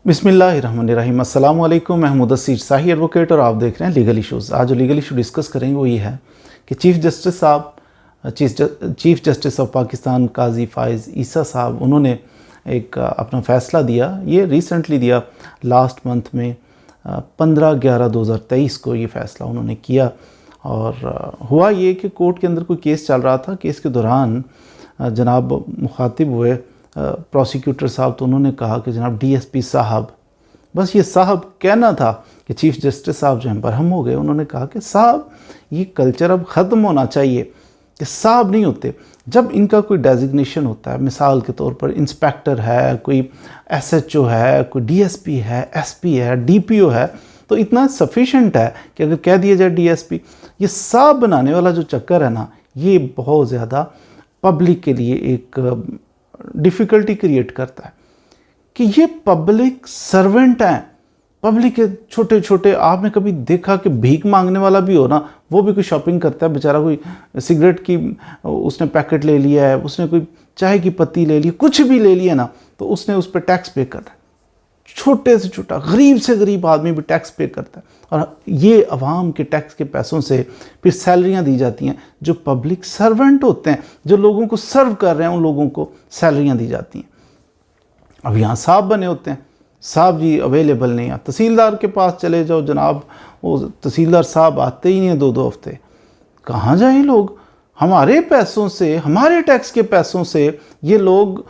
बिस्मिल्लाहिर्रहमानिर्रहीम। अस्सलाम वालेकुम। मैं मुदस्सिर शाही एडवोकेट और आप देख रहे हैं लीगल इशूज़। आज जो लीगल इशू डिस्कस करेंगे वो ये है कि चीफ़ जस्टिस ऑफ पाकिस्तान काजी फ़ाइज़ ईसा साहब, उन्होंने एक अपना फ़ैसला दिया। ये रिसेंटली दिया, लास्ट मंथ में 15/11/2023 को ये फ़ैसला उन्होंने किया। और हुआ ये कि कोर्ट के अंदर कोई केस चल रहा था। केस के दौरान जनाब मुखातिब हुए प्रोसिक्यूटर साहब, तो उन्होंने कहा कि जनाब डीएसपी साहब, बस ये साहब कहना था कि चीफ़ जस्टिस साहब जो हैं बरहम हो गए। उन्होंने कहा कि साहब ये कल्चर अब ख़त्म होना चाहिए कि साहब नहीं होते। जब इनका कोई डेजिग्नेशन होता है, मिसाल के तौर पर इंस्पेक्टर है, कोई एसएचओ है, कोई डीएसपी है, एसपी है, डीपीओ है, तो इतना सफिशेंट है कि अगर कह दिया जाए डीएसपी। ये साहब बनाने वाला जो चक्कर है ना, ये बहुत ज़्यादा पब्लिक के लिए एक डिफ़िकल्टी क्रिएट करता है कि ये पब्लिक सर्वेंट हैं। पब्लिक के छोटे छोटे, आपने कभी देखा कि भीख मांगने वाला भी हो ना, वो भी कोई शॉपिंग करता है बेचारा, कोई सिगरेट की उसने पैकेट ले लिया है, उसने कोई चाय की पत्ती ले ली, कुछ भी ले लिया ना, तो उसने उस पर टैक्स पे करना है। छोटे से छोटा, गरीब से गरीब आदमी भी टैक्स पे करता है। और ये अवाम के टैक्स के पैसों से फिर सैलरियां दी जाती हैं। जो पब्लिक सर्वेंट होते हैं, जो लोगों को सर्व कर रहे हैं, उन लोगों को सैलरियां दी जाती हैं। अब यहाँ साहब बने होते हैं, साहब जी अवेलेबल नहीं है। तहसीलदार के पास चले जाओ जनाब, वो तहसीलदार साहब आते ही नहीं है 2-2 हफ्ते। कहाँ जाएं लोग? हमारे पैसों से, हमारे टैक्स के पैसों से ये लोग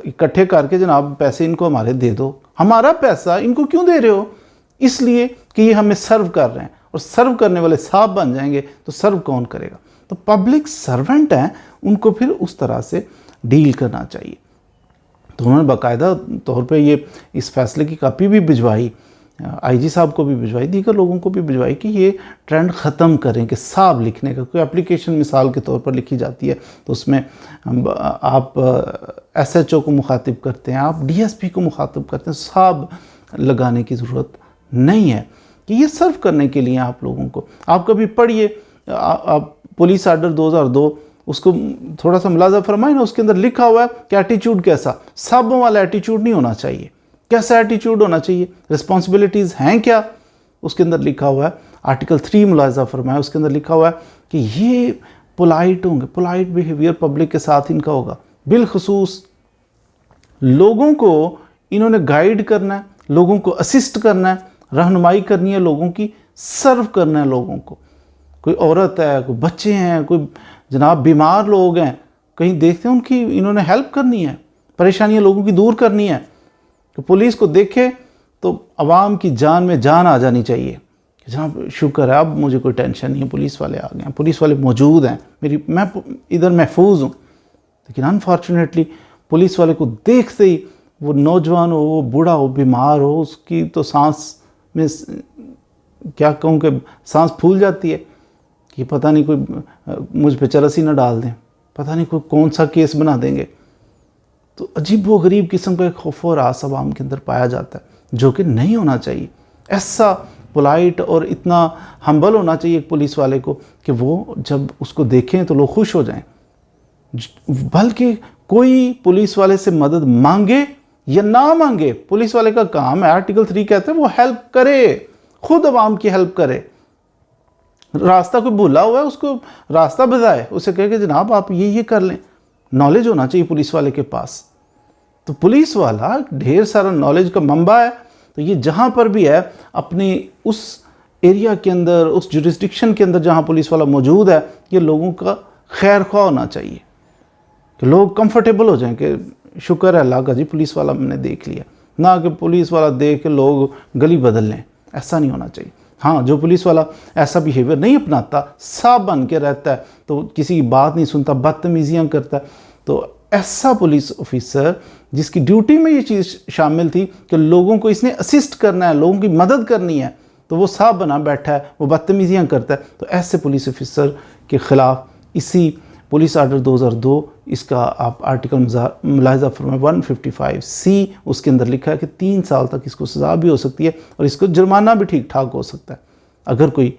इकट्ठे करके जनाब पैसे इनको हमारे दे दो। हमारा पैसा इनको क्यों दे रहे हो? इसलिए कि ये हमें सर्व कर रहे हैं, और सर्व करने वाले साहब बन जाएंगे तो सर्व कौन करेगा? तो पब्लिक सर्वेंट हैं, उनको फिर उस तरह से डील करना चाहिए। तो उन्होंने बाकायदा तौर पे ये इस फैसले की कॉपी भी भिजवाई, आईजी साहब को भी भिजवाई, दीगर लोगों को भी भिजवाई कि ये ट्रेंड ख़त्म करें कि साहब लिखने का। कोई एप्लीकेशन मिसाल के तौर पर लिखी जाती है तो उसमें आप एसएचओ को मुखातिब करते हैं, आप डीएसपी को मुखातिब करते हैं, साहब लगाने की ज़रूरत नहीं है कि ये सर्व करने के लिए आप लोगों को। आप कभी पढ़िए, आप पुलिस आर्डर 2002 उसको थोड़ा सा मुलाजा फरमाए ना, उसके अंदर लिखा हुआ है कि एटीट्यूड कैसा, साहबों वाला एटीट्यूड नहीं होना चाहिए। कैसा एटीट्यूड होना चाहिए, रिस्पॉन्सिबिलिटीज़ हैं क्या, उसके अंदर लिखा हुआ है। आर्टिकल 3 मुलाजा फरमाया, उसके अंदर लिखा हुआ है कि ये पोलाइट होंगे, पोलाइट बिहेवियर पब्लिक के साथ इनका होगा। बिलखसूस लोगों को इन्होंने गाइड करना है, लोगों को असिस्ट करना है, रहनुमाई करनी है लोगों की, सर्व करना है लोगों को। कोई औरत है, कोई बच्चे हैं, कोई जनाब बीमार लोग हैं, कहीं देखते हैं उनकी इन्होंने हेल्प करनी है, परेशानियां लोगों की दूर करनी है। कि पुलिस को देखे तो आवाम की जान में जान आ जानी चाहिए कि जनाब शुक्र है, अब मुझे कोई टेंशन नहीं है, पुलिस वाले आ गए हैं, पुलिस वाले मौजूद हैं, मैं इधर महफूज हूँ। लेकिन अनफॉर्चुनेटली पुलिस वाले को देखते ही, वो नौजवान हो, वो बूढ़ा हो, बीमार हो, उसकी तो सांस में क्या कहूँ कि सांस फूल जाती है कि पता नहीं कोई मुझ पे चरस ही ना डाल दें, पता नहीं कोई कौन सा केस बना देंगे। तो अजीब व गरीब किस्म का एक खौफ और आस आवाम के अंदर पाया जाता है, जो कि नहीं होना चाहिए। ऐसा पोलाइट और इतना हम्बल होना चाहिए एक पुलिस वाले को कि वो जब उसको देखें तो लोग खुश हो जाएं। बल्कि कोई पुलिस वाले से मदद मांगे या ना मांगे, पुलिस वाले का काम है, आर्टिकल 3 कहते हैं वो हेल्प करे, खुद आवाम की हेल्प करे। रास्ता कोई भूला हुआ है उसको रास्ता बताए, उसे कहे कि जनाब आप ये कर लें। नॉलेज होना चाहिए पुलिस वाले के पास। तो पुलिस वाला ढेर सारा नॉलेज का मंबा है। तो ये जहाँ पर भी है, अपनी उस एरिया के अंदर, उस जुरिस्डिक्शन के अंदर जहाँ पुलिस वाला मौजूद है, ये लोगों का खैर ख्वाह होना चाहिए कि लोग कंफर्टेबल हो जाएं कि शुक्र है अल्लाह का जी पुलिस वाला मैंने देख लिया, ना कि पुलिस वाला देख के लोग गली बदल लें। ऐसा नहीं होना चाहिए। हाँ, जो पुलिस वाला ऐसा बिहेवियर नहीं अपनाता, साफ बन के रहता है, तो किसी की बात नहीं सुनता, बदतमीजियाँ करता है, तो ऐसा पुलिस ऑफिसर जिसकी ड्यूटी में ये चीज़ शामिल थी कि लोगों को इसने असिस्ट करना है, लोगों की मदद करनी है, तो वो साफ बना बैठा है, वो बदतमीजियाँ करता है, तो ऐसे पुलिस ऑफिसर के ख़िलाफ़ इसी पुलिस आर्डर 2002 इसका आप आर्टिकल मुलाहिज़ा फरमाएं 155C, उसके अंदर लिखा है कि 3 साल तक इसको सज़ा भी हो सकती है और इसको जुर्माना भी ठीक ठाक हो सकता है अगर कोई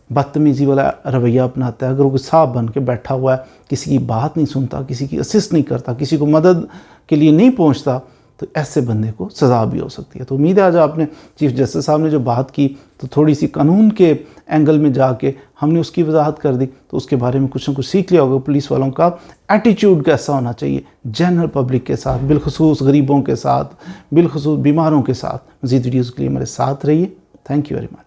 बदतमीज़ी वाला रवैया अपनाता है, अगर वो कोई साहब बन के बैठा हुआ है, किसी की बात नहीं सुनता, किसी की असिस्ट नहीं करता, किसी को मदद के लिए नहीं पहुंचता, तो ऐसे बंदे को सज़ा भी हो सकती है। तो उम्मीद है आज आपने चीफ जस्टिस साहब ने जो बात की तो थोड़ी सी कानून के एंगल में जाके हमने उसकी वजाहत कर दी, तो उसके बारे में कुछ ना कुछ सीख लिया होगा। पुलिस वालों का एटीट्यूड कैसा होना चाहिए जनरल पब्लिक के साथ, बिलखुसूस गरीबों के साथ, बिलखुसूस बीमारों के साथ। मज़ीद वीडियोज़ के लिए हमारे साथ रहिए। Thank you very much.